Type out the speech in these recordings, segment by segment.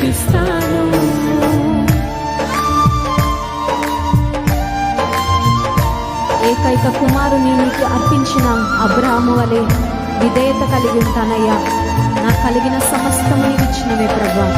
కర్పిస్తాను. ఏకైక కుమారుని నీకు అర్పించిన అబ్రాహాము వలె విధేయత కలిగి ఉంటానయ్యా. నాకు కలిగిన సమస్తము నీవు ఇచ్చినవే ప్రభువా.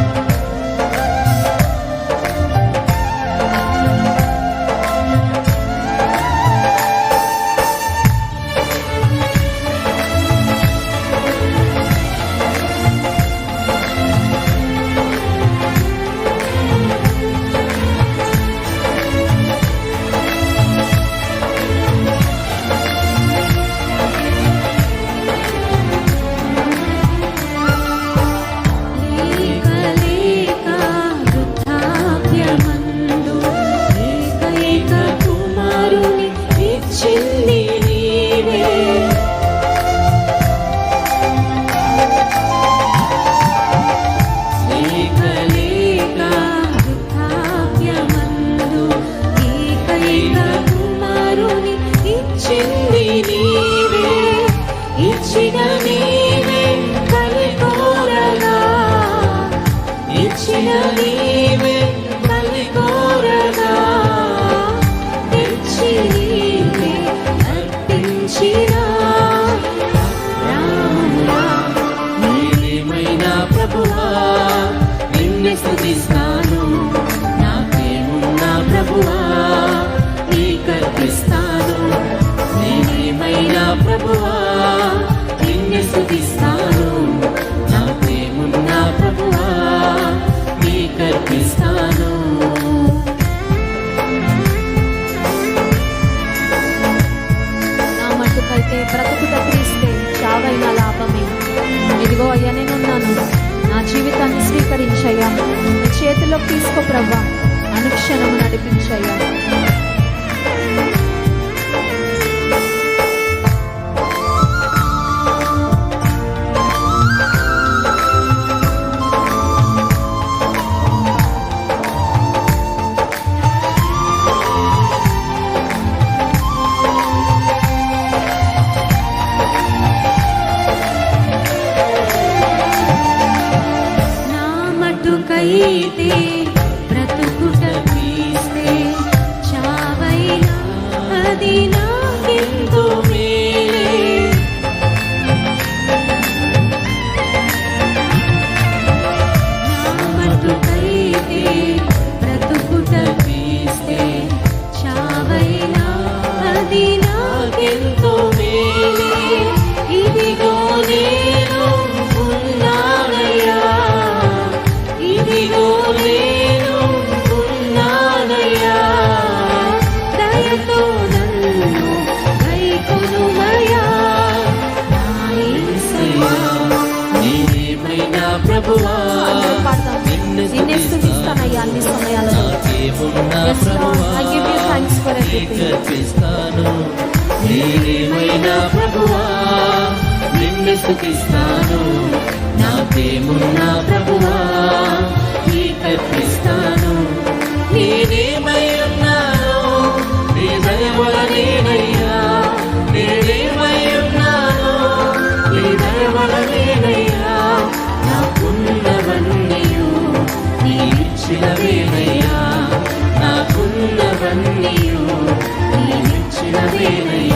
బ్రతుకుట క్రీస్తే, చావైన లాభమే. ఇదిగో అయ్యా నేనున్నాను, నా జీవితాన్ని స్వీకరించయ్యా. నీ చేతిలోకి తీసుకో ప్రభువా, అనుక్షణము నడిపించయ్యా. అయితే బ్రతుకుట క్రీస్తే, చావైనా అది నాకెంతో మేలే. నా మటుకైతే బ్రతుకుట క్రీస్తే, చావైనా అది నాకెంతో మేలే. ఇదిగో నేను ఉన్నానయ్యా, ఇదిగో నేను ఉన్నానయ్యా. దయతో నన్ను కైకొనుమయ్యా నా యేసయ్యా. నీవేమైనా ప్రభువా, నిన్నే స్తుతిస్తానయ్యా అన్ని సమయాలలో. I give you thanks for everything. నీవేమైనా ప్రభువా, నిన్నే స్తుతిస్తాను. నాకేమున్నా ప్రభువా, నీకు అర్పిస్తాను. నేనేమై ఉన్నాను నీ దయ వలనేనయ్యా. నేనేమై ఉన్నాను నీ దయ వలనేనయ్యా. నాకున్నవన్నీయు నీవిచ్చినవేనయ్యా. నాకున్నవన్నీయు నీవిచ్చినవేనయ్యా.